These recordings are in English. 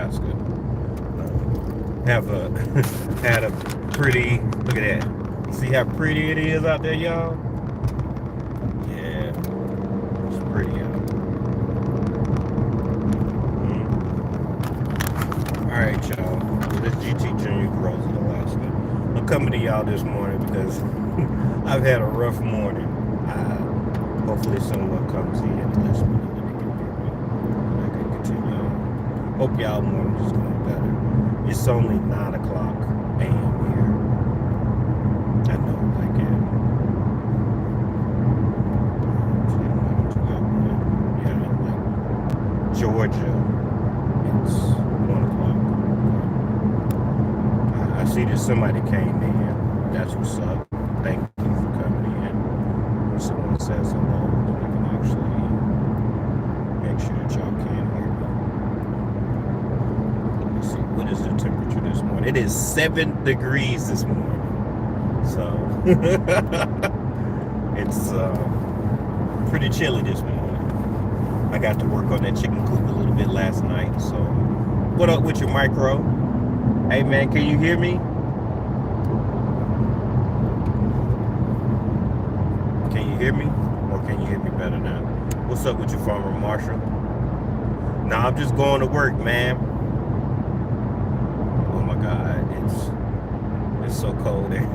Alaska. Have a had a pretty look at that. You see how pretty it is out there, y'all? Yeah, it's pretty out. All right, y'all. This GtJr Grows It Alaska. I'm coming to y'all this morning because I've had a rough morning. Hopefully someone comes in and lets me know that they can hear me. I can continue on. Hope y'all morning is going better. It's only 9 o'clock a.m. here. I know, like it. Yeah, like Georgia, it's 1 o'clock. I see that somebody came in. That's what's up. Thank you for coming in. When someone says hello, then I can actually make sure that y'all can hear me. Let's see, what is the temperature this morning? It is 7 degrees this morning. So it's pretty chilly this morning. I got to work on that chicken coop a little bit last night. So what up with your micro? Hey man, can you hear me? Can you hear me? Or can you hear me better now? What's up with your farmer Marshall? Nah, I'm just going to work, man. Oh my God, it's so cold there.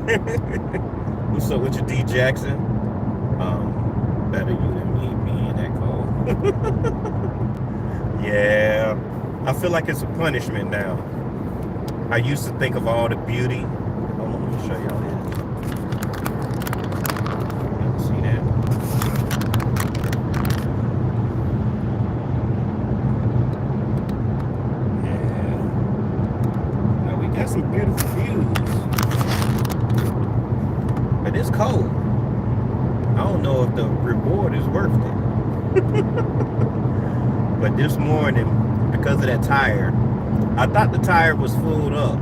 What's up with your D Jackson? Better you than me being that cold. Yeah, I feel like it's a punishment now. I used to think of all the beauty. Hold on, let me show y'all this. See that? Yeah. Now we got some beautiful views. But it's cold. I don't know if the reward is worth it. But this morning, because of that tire, I thought the tire was full up,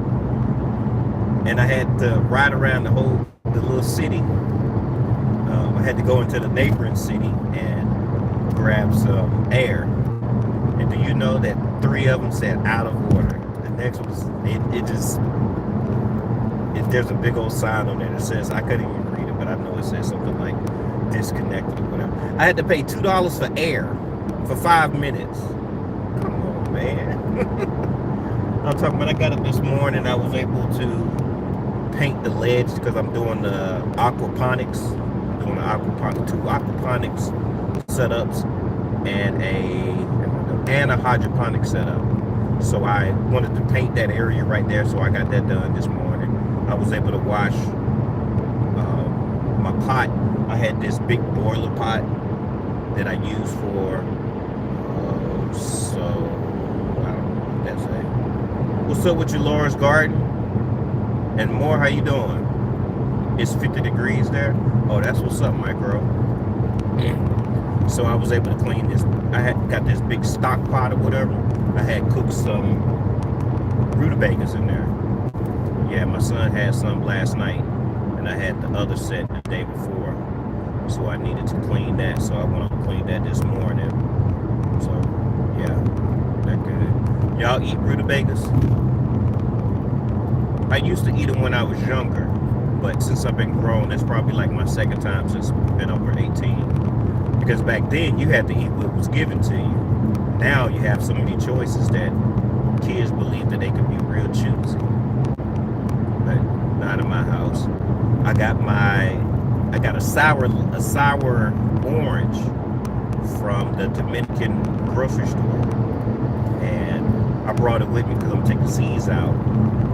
and I had to ride around the little city. I had to go into the neighboring city and grab some air. And do you know that 3 of them said out of order? The next was there's a big old sign on there that says, I couldn't even read it, but I know it says something like disconnected or whatever. I had to pay $2 for air for 5 minutes. Come on, man. I'm talking about I got up this morning, I was able to paint the ledge because I'm doing the aquaponics. I'm doing two aquaponics setups and a hydroponic setup. So I wanted to paint that area right there, so I got that done this morning. I was able to wash my pot. I had this big boiler pot that I use for so I don't know what that's saying. What's up with you, Laura's Garden? And more, how you doing? It's 50 degrees there. Oh, that's what's up, micro. So I was able to clean this. I had got this big stock pot or whatever. I had cooked some rutabagas in there. Yeah, my son had some last night, and I had the other set the day before. So I needed to clean that. So I went to clean that this morning. So yeah, that good. Y'all eat rutabagas? I used to eat them when I was younger, but since I've been grown, it's probably like my second time since I've been over 18. Because back then, you had to eat what was given to you. Now you have so many choices that kids believe that they can be real choosy. But not in my house. I got a sour orange from the Dominican grocery store. And I brought it with me because I'm taking the seeds out.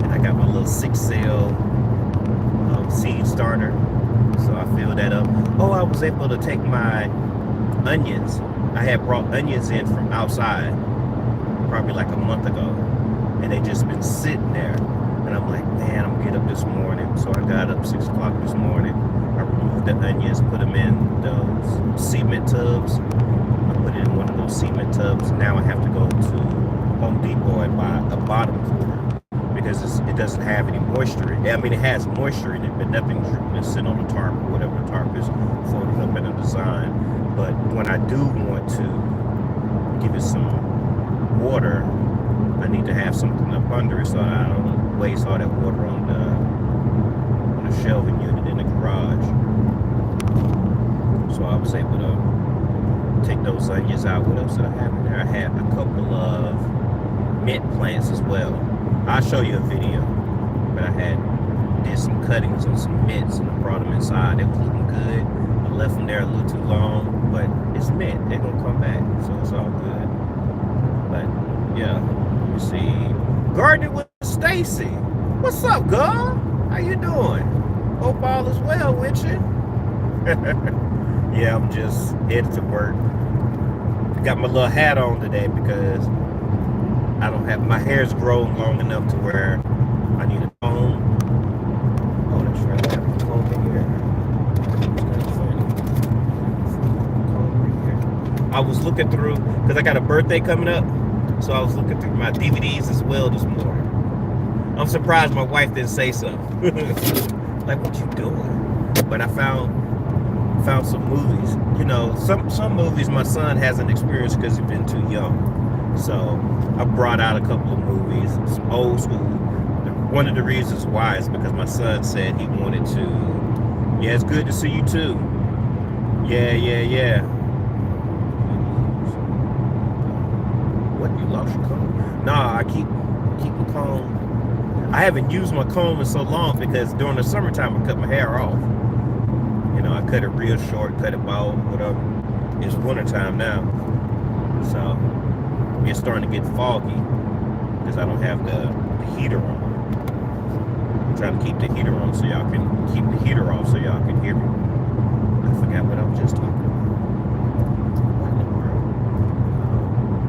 And I got my little 6-cell seed starter. So I filled that up. Oh, I was able to take my onions. I had brought onions in from outside probably like a month ago. And they just been sitting there. And I'm like, man, I'm gonna get up this morning. So I got up 6 o'clock this morning. I removed the onions, put them in those cement tubs. I put it in one of those cement tubs. Now I have to go to Home Depot and buy a bottom cooler because it doesn't have any moisture in it. I mean, it has moisture in it, but nothing's sitting on the tarp or whatever the tarp is floating up in the design. But when I do want to give it some water, I need to have something up under it so I don't waste all that water on the shelving unit in the garage. So I was able to take those onions out. What else did I have in there? I had a couple of mint plants as well. I'll show you a video, but I did some cuttings on some mints and I brought them inside. They was looking good. I left them there a little too long, but it's mint. They're gonna come back, so it's all good. But yeah, let me see. Gardening with Stacy. What's up, girl? How you doing? Hope all is well with you. Yeah, I'm just headed to work. Got my little hat on today because I don't have, my hair's grown long enough to where I need a comb. Oh, that's right, I have a comb in here. It's kind of funny. Comb right here. I was looking through, because I got a birthday coming up, so I was looking through my DVDs as well this morning. I'm surprised my wife didn't say something. Like, what you doing? But I found some movies. You know, some movies my son hasn't experienced because he's been too young. So I brought out a couple of movies, some old school. One of the reasons why is because my son said he wanted to. Yeah, it's good to see you too. Yeah. What, you lost your comb? Nah, I keep the comb. I haven't used my comb in so long because during the summertime I cut my hair off. You know, I cut it real short, cut it bald, whatever. It's wintertime now. So it's starting to get foggy because I don't have the heater on. I'm trying to keep the heater on so y'all can keep the heater off so y'all can hear me. I forgot what I was just talking about.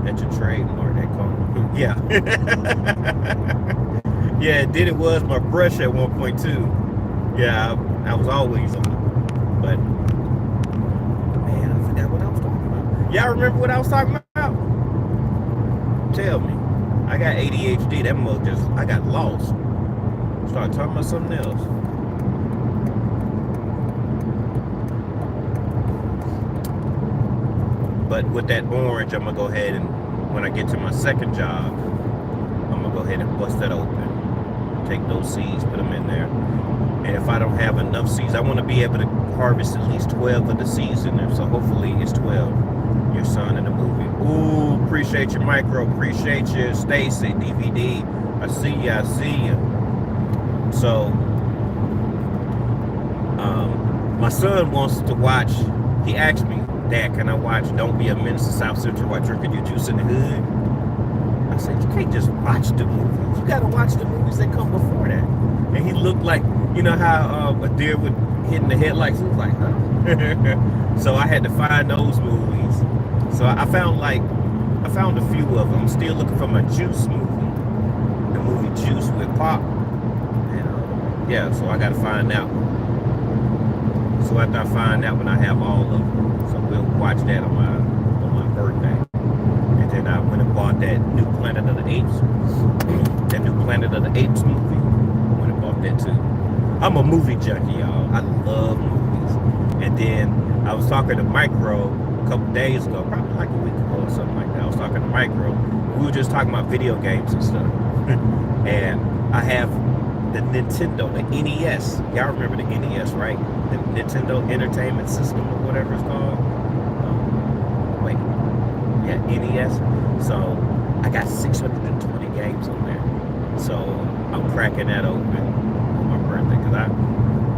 That's your trademark, that comb. Yeah. Yeah, then it was my brush at one point too. Yeah, I was always on it. But man, I forgot what I was talking about. Y'all remember what I was talking about? Tell me. I got ADHD. That mug just, I got lost. Started talking about something else. But with that orange, I'm gonna go ahead and when I get to my second job, I'm gonna go ahead and bust that open. Take those seeds, put them in there. And if I don't have enough seeds, I want to be able to harvest at least 12 of the seeds in there. So hopefully it's 12. Your son in the movie. Ooh, appreciate you, Micro. Appreciate you, Stacy, DVD. I see you. So, my son wants to watch. He asked me, Dad, can I watch Don't Be a Menace to South Central while drinking your juice in the hood? I said, you can't just watch the movies. You got to watch the movies that come before that. And he looked like, you know how a deer would hit in the headlights? He was like, huh? So I had to find those movies. So I found a few of them. I'm still looking for my Juice movie. The movie Juice with Pop. And yeah, so I got to find that one. So after I find that one, I have all of them. So we'll watch that on my birthday. And then I went and bought that new Planet of the Apes. That new Planet of the Apes movie. I went and bought that too. I'm a movie junkie, y'all. I love movies. And then I was talking to Micro a couple days ago, probably like a week ago or something like that. I was talking to Micro. We were just talking about video games and stuff. And I have the Nintendo, the NES. Y'all remember the NES, right? The Nintendo Entertainment System or whatever it's called. NES. So I got 620 games on there. So I'm cracking that open on my birthday because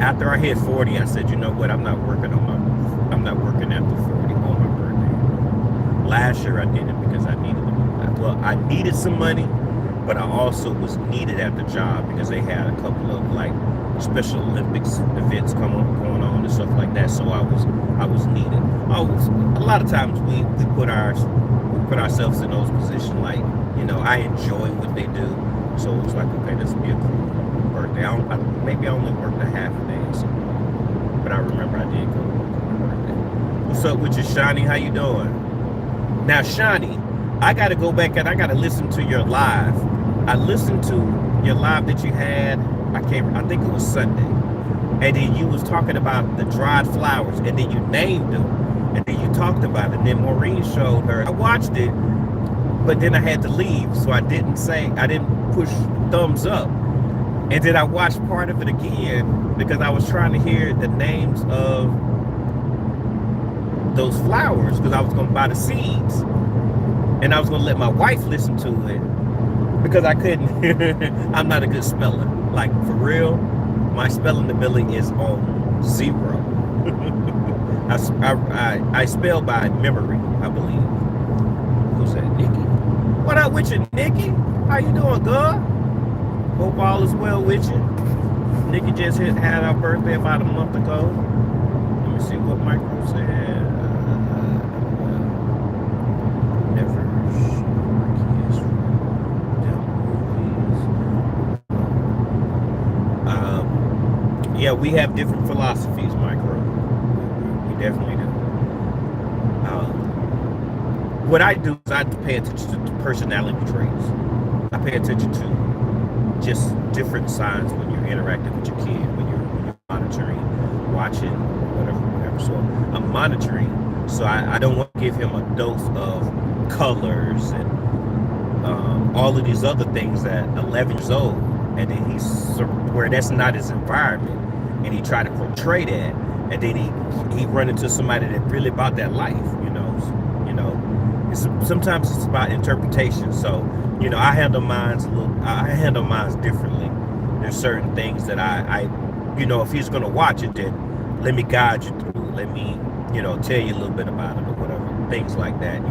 after I hit 40, I said, you know what? I'm not working after 40 on my birthday. Last year I did it because I needed some money, but I also was needed at the job because they had a couple of like Special Olympics events going on and stuff like that. So I was needed. A lot of times we put ourselves in those positions, like, you know, I enjoy what they do. So it was like, okay, this will be a cool birthday. Maybe I only worked a half a day or something. But I remember I did go to work on my birthday. What's up with you, Shawnee? How you doing? Now, Shawnee, I got to go back and I got to listen to your live. I listened to your live that you had. I think it was Sunday. And then you was talking about the dried flowers, and then you named them, and then you talked about it. And then Maureen showed her. I watched it, but then I had to leave, so I didn't push thumbs up. And then I watched part of it again because I was trying to hear the names of those flowers because I was going to buy the seeds. And I was going to let my wife listen to it because I couldn't. I'm not a good speller. Like, for real, my spelling ability is on 0. I spell by memory, I believe. Who's that? Nikki. What up with you, Nikki? How you doing, girl? Hope all is well with you. Nikki just had our birthday about a month ago. Let me see what Micro said. Never show my kids them movies. Yeah, we have different philosophies, Micro. We definitely do. What I do is I pay attention to personality traits. I pay attention to just different signs when you're interacting with your kid, when you're monitoring, watching, whatever. So I'm monitoring, so I don't want to give him a dose of colors and all of these other things at 11 years old, and then he's where that's not his environment, and he try to portray that, and then he run into somebody that really about that life, you know. Sometimes it's about interpretation. So, I handle mine differently. There's certain things that I if he's gonna watch it, then let me guide you through. Let me, tell you a little bit about it or whatever. Things like that.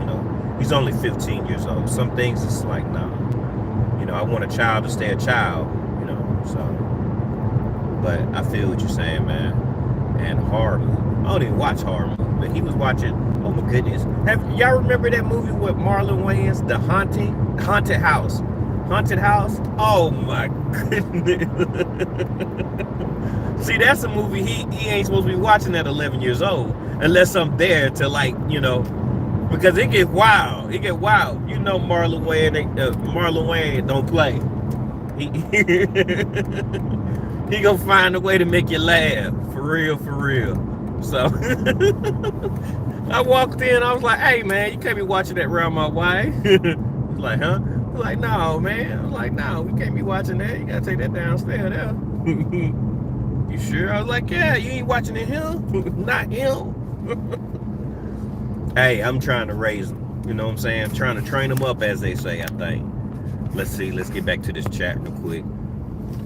He's only 15 years old. Some things it's like, no. I want a child to stay a child. So. But I feel what you're saying, man. And horror movie. I don't even watch horror movies, but he was watching. Oh my goodness! Have y'all remember that movie with Marlon Wayans, The Haunted House? Haunted House? Oh my goodness! See, that's a movie he ain't supposed to be watching at 11 years old, unless I'm there to because it get wild. It get wild. Marlon Wayans don't play. He gonna find a way to make you laugh. For real. So I walked in, I was like, hey man, you can't be watching that around my wife. He's like, huh? I was like, no, man. I was like, no, we can't be watching that. You gotta take that downstairs there. You sure? I was like, yeah, you ain't watching it here? Not him. Hey, I'm trying to raise him. You know what I'm saying? I'm trying to train them up, as they say, I think. Let's see, let's get back to this chat real quick.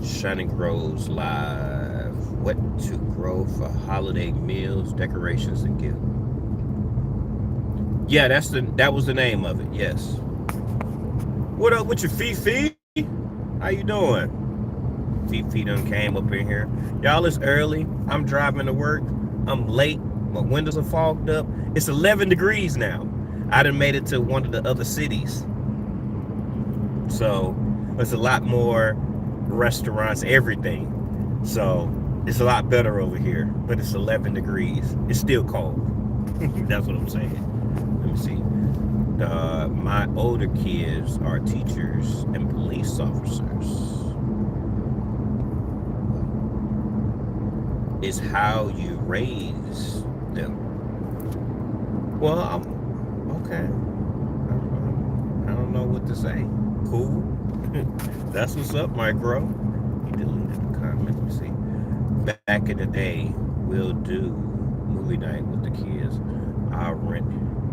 Shining Grows live. What to grow for holiday meals, decorations, and gifts. Yeah, that was the name of it. Yes. What up with your Fifi? How you doing? Fifi done came up in here. Y'all, it's early. I'm driving to work. I'm late. My windows are fogged up. It's 11 degrees now. I done made it to one of the other cities. So there's a lot more restaurants, everything. So it's a lot better over here, but it's 11 degrees. It's still cold. That's what I'm saying. Let me see. My older kids are teachers and police officers. It's how you raise them. Well, okay. I don't know what to say. Cool. That's what's up, Micro. He deleted the comment. Let me see. Back in the day, we'll do movie night with the kids. I'll rent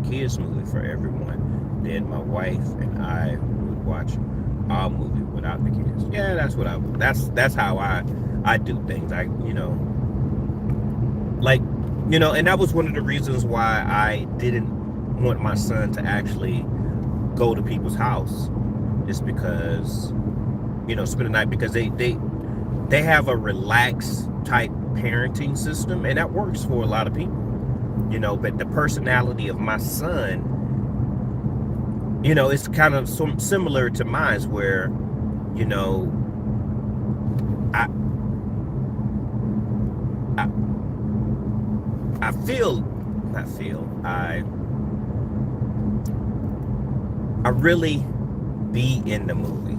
kids movie for everyone. Then my wife and I would watch our movie without the kids. Yeah, that's what that's how I do things. And that was one of the reasons why I didn't want my son to actually go to people's house. Is because, spend the night, because they have a relaxed type parenting system, and that works for a lot of people, but the personality of my son, it's kind of similar to mine, where, I really be in the movie,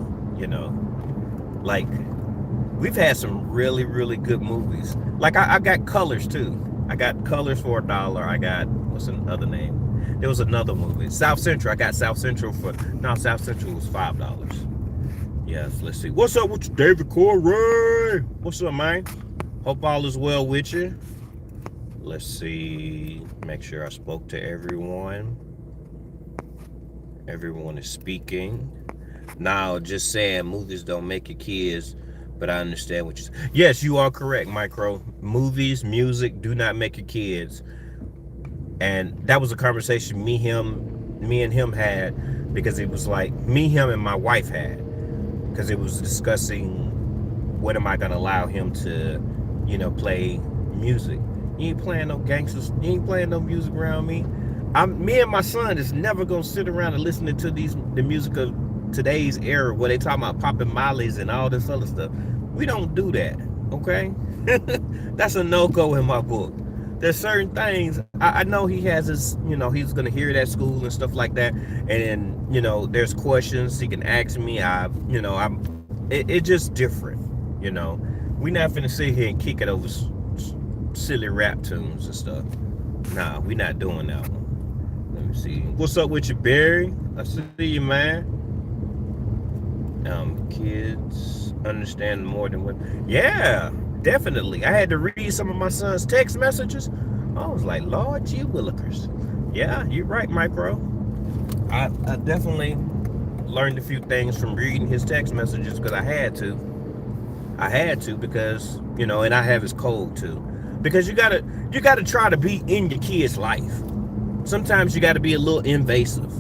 like we've had some really, really good movies. Like I got Colors too. I got Colors for $1. I got, what's another name? There was another movie. South Central. I got South Central for, no, South Central was $5. Yes, let's see. What's up with you, David Corey? What's up, man? Hope all is well with you. Let's see. Make sure I spoke to everyone. Everyone is speaking. Now, just saying movies don't make your kids, but I understand what you say. Yes, you are correct, Micro. Movies, music do not make your kids. And that was a conversation me and him had, because it was like me, him, and my wife had, because it was discussing what am I gonna allow him to, play music. You ain't playing no gangsters. You ain't playing no music around me. Me and my son is never gonna sit around and listening to the music of today's era where they talking about popping mollies and all this other stuff. We don't do that, okay? That's a no-go in my book. There's certain things I know he has his, he's gonna hear it at school and stuff like that, and then there's questions he can ask me. It's just different, we not finna sit here and kick it over silly rap tunes and stuff. Nah, we not doing that one. Let me see. What's up with you, Barry? I see you, man. Kids understand more than what. Yeah, definitely. I had to read some of my son's text messages. I was like, Lord gee willikers. Yeah, you're right, Micro. I definitely learned a few things from reading his text messages, because I had to because, and I have his code too. Because you gotta try to be in your kid's life. Sometimes you gotta be a little invasive.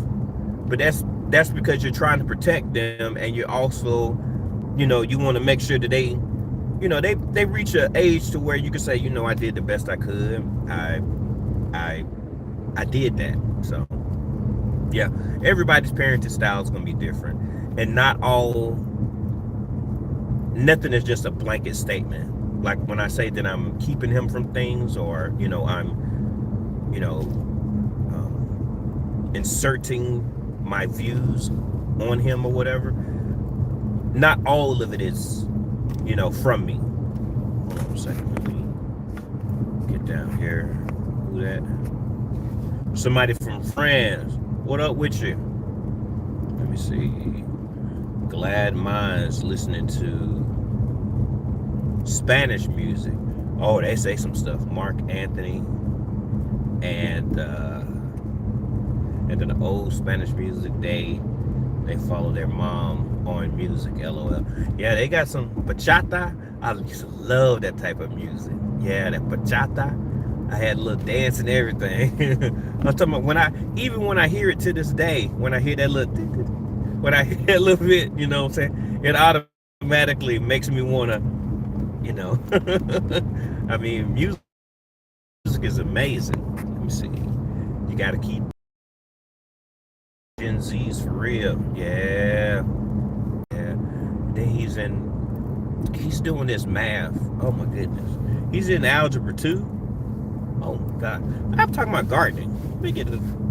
But that's because you're trying to protect them, and you're also, you want to make sure that they reach an age to where you can say, I did the best I could. I did that. So yeah, everybody's parenting style is gonna be different, and nothing is just a blanket statement. Like when I say that I'm keeping him from things, or I'm inserting my views on him or whatever, not all of it is from me. Hold on a second, let me get down here. Who that? Somebody from France. What up with you? Let me see. Glad Minds listening to Spanish music. Oh, they say some stuff. Mark Anthony and then the old Spanish music, they follow their mom on music. LOL. Yeah, they got some bachata. I used to love that type of music. Yeah, that bachata. I had a little dance and everything. I'm talking about when I hear it to this day, when I hear that little bit, what I'm saying, it automatically makes me wanna, I mean, music is amazing. Let me see. You gotta keep Gen Z's for real. Yeah. Then he's doing this math. Oh my goodness. He's in algebra 2. Oh God. I'm talking about gardening.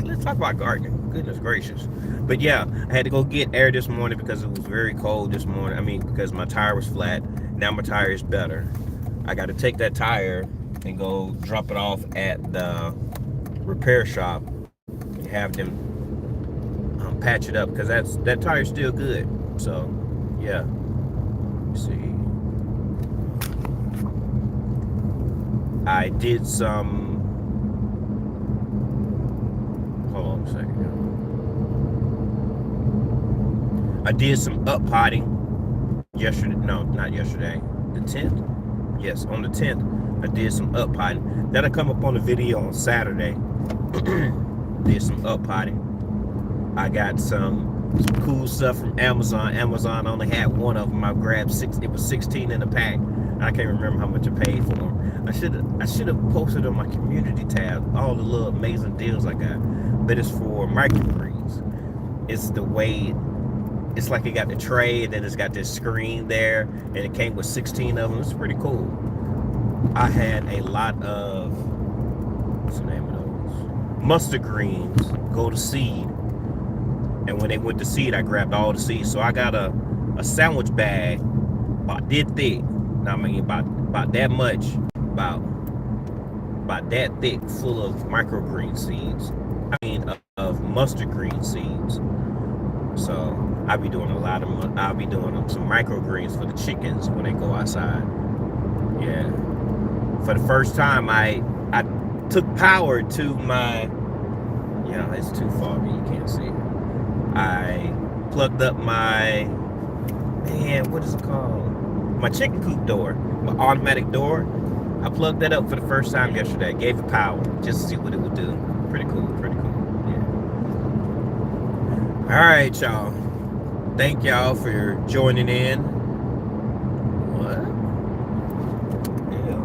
Let's talk about gardening. Goodness gracious. But yeah, I had to go get air this morning because it was very cold this morning. I mean, because my tire was flat. Now my tire is better. I got to take that tire and go drop it off at the repair shop and have them patch it up, because that tire's still good. So yeah. Let's see. I did some. Hold on a second. I did some up potting yesterday. No, not yesterday. The 10th. Yes, on the 10th, I did some up potting. That'll come up on the video on Saturday. Did some up potting. I got some cool stuff from Amazon. Amazon only had one of them. I grabbed 6. It was 16 in a pack. I can't remember how much I paid for them. I should have posted on my community tab all the little amazing deals I got. But it's for microgreens. It's the way. It's like it got the tray, and then it's got this screen there, and it came with 16 of them. It's pretty cool. I had a lot of, what's the name of those? Mustard greens go to seed. And when they went to seed, I grabbed all the seeds. So I got a sandwich bag about this thick. I mean, about that much, about that thick, full of microgreen seeds. of mustard green seeds. So I'll be doing I'll be doing some microgreens for the chickens when they go outside. Yeah. For the first time, I took power to my, it's too foggy, you can't see it. I plugged up my, what is it called? My chicken coop door, my automatic door. I plugged that up for the first time yesterday. Gave it power just to see what it would do. Pretty cool, yeah. All right, y'all. Thank y'all for joining in. What? Yeah.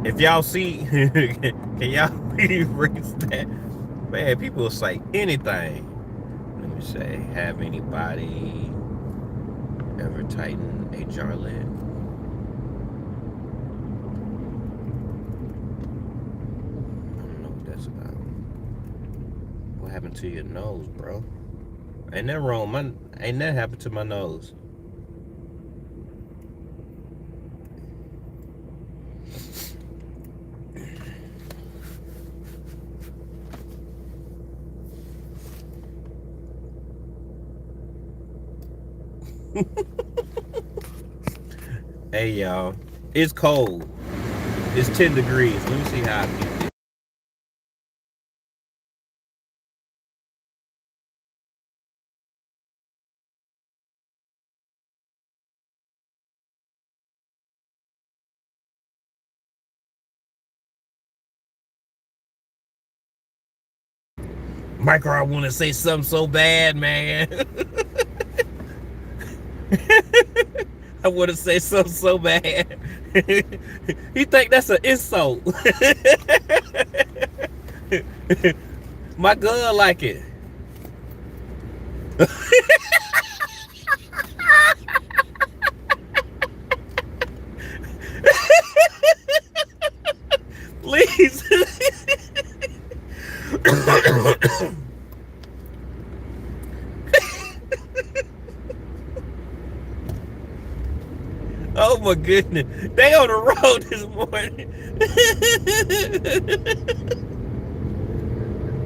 If y'all see, can y'all erase that? Man, people will say anything. Let me say, have anybody ever tightened a jar lid? About what happened to your nose, bro? Ain't that wrong? Ain't that happened to my nose? Hey y'all, it's cold. It's 10 degrees. Let me see how I get this. Micro, I want to say something so bad, man. I want to say something so bad. You think that's an insult? My girl like it. Please. Oh my goodness. They on the road this morning.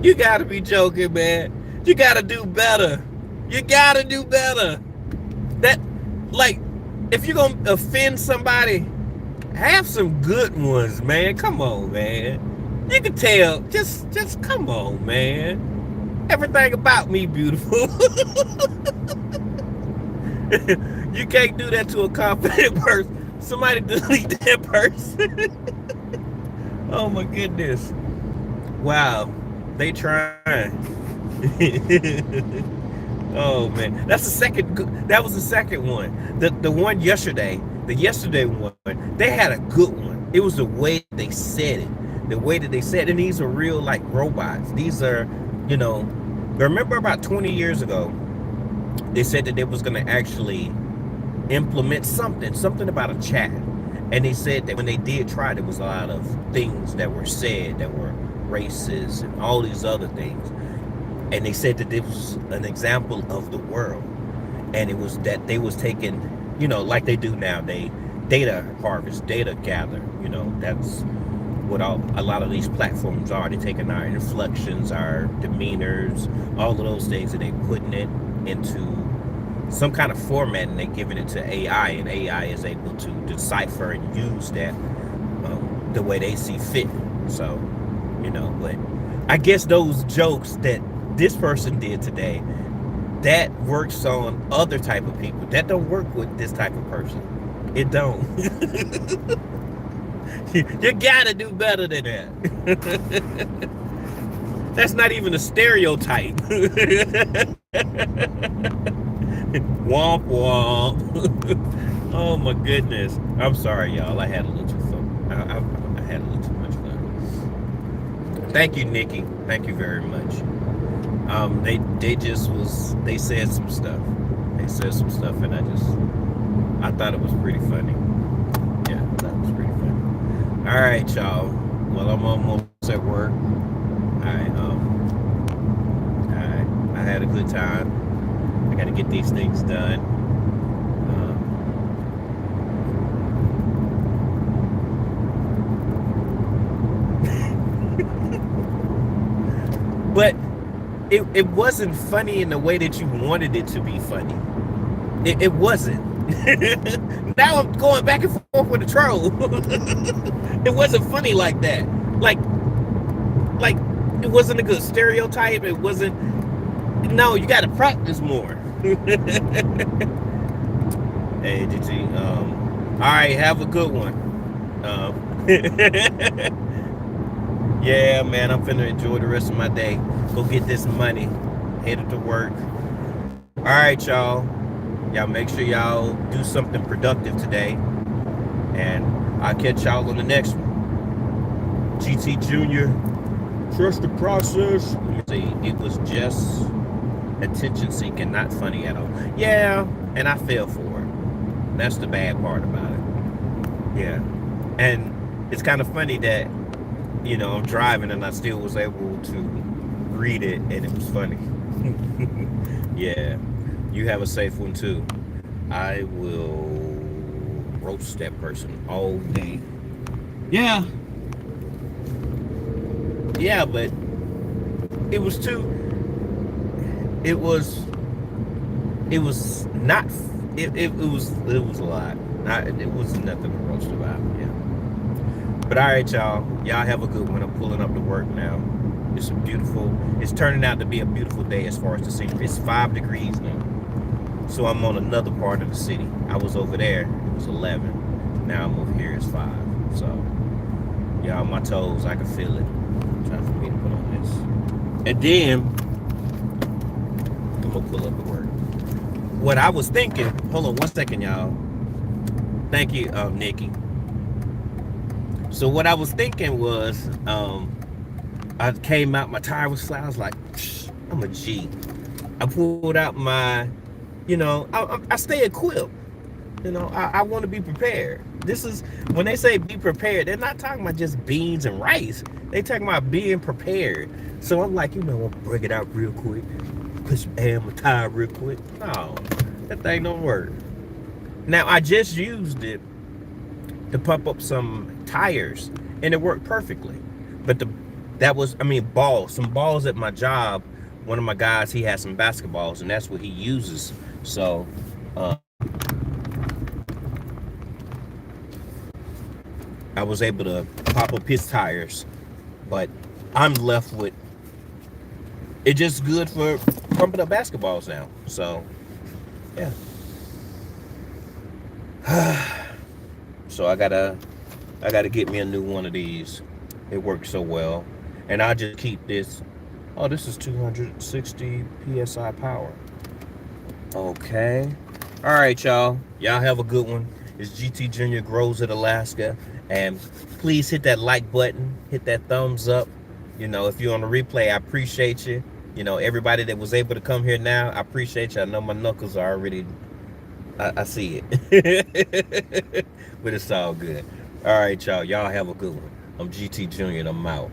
You gotta be joking, man. You gotta do better. You gotta do better. That, like, if you're gonna offend somebody, have some good ones, man. Come on, man. You can tell. Just come on, man. Everything about me beautiful. You can't do that to a confident person. Somebody delete that person. Oh my goodness. Wow. They trying. Oh man. That was the second one. The one yesterday, the yesterday one, they had a good one. It was the way they said it. The way that they said it. And these are real like robots. These are, remember about 20 years ago, they said that they was gonna actually implement something about a chat. And they said that when they did try, there was a lot of things that were said that were racist and all these other things. And they said that it was an example of the world. And it was that they was taking, like they do now, they data harvest, data gather, that's what a lot of these platforms are. They're taking our inflections, our demeanors, all of those things, and they putting it into some kind of format, and they're giving it to AI, and AI is able to decipher and use that the way they see fit. So, but I guess those jokes that this person did today, that works on other type of people. That don't work with this type of person. It don't. You gotta do better than that. That's not even a stereotype. Womp womp. Oh my goodness. I'm sorry, y'all. I had a little too fun. I had a little too much fun. Thank you, Nikki. Thank you very much. They said some stuff. They said some stuff, and I thought it was pretty funny. Yeah, I thought it was pretty funny. All right, y'all. Well, I'm almost at work. I had a good time. I got to get these things done. But it wasn't funny in the way that you wanted it to be funny. It wasn't. Now I'm going back and forth with the troll. It wasn't funny like that. Like like it wasn't a good stereotype. It wasn't. No, you got to practice more. Hey, GT. All right, have a good one. Yeah, man, I'm finna enjoy the rest of my day. Go get this money. Headed to work. All right, y'all. Y'all make sure y'all do something productive today. And I'll catch y'all on the next one. GtJr, trust the process. Let me see, it was just attention seeking, not funny at all. Yeah, and I fell for it. That's the bad part about it. Yeah. And it's kind of funny that, you know, I'm driving and I still was able to read it and it was funny. Yeah. You have a safe one too. I will roast that person all day. Yeah. Yeah, but it was too. It was not. It was a lot. It was nothing to roast about. Yeah. But all right, y'all. Y'all have a good one. I'm pulling up to work now. It's a beautiful. It's turning out to be a beautiful day as far as the scenery. It's 5 degrees now. So I'm on another part of the city. I was over there. It was 11. Now I'm over here. It's 5. So y'all, my toes. I can feel it. Time for me to put on this. And then I'm gonna pull up the work. What I was thinking. Hold on 1 second, y'all. Thank you, Nikki. So what I was thinking was, I came out, my tire was flat. I was like, I'm a G. I pulled out my, you know, I stay equipped. You know, I want to be prepared. This is, when they say be prepared, they're not talking about just beans and rice. They talking about being prepared. So I'm like, you know, I'll bring it out real quick. Put some air in my tire real quick. No, that thing don't work. Now, I just used it to pump up some tires, and it worked perfectly. But some balls at my job. One of my guys, he has some basketballs, and that's what he uses. So, I was able to pop up his tires, but I'm left with it's just good for pumping up basketballs now. So, yeah. So I gotta get me a new one of these. It works so well, and I just keep this. Oh, this is 260 psi power. Okay. All right, y'all. Y'all have a good one. It's GtJr Grows It Alaska, and please hit that like button, hit that thumbs up. You know, if you're on the replay, I appreciate you. You know, everybody that was able to come here now, I appreciate you. I know my knuckles are already. I see it. But it's all good. All right, y'all. Y'all have a good one. I'm GtJr and I'm out.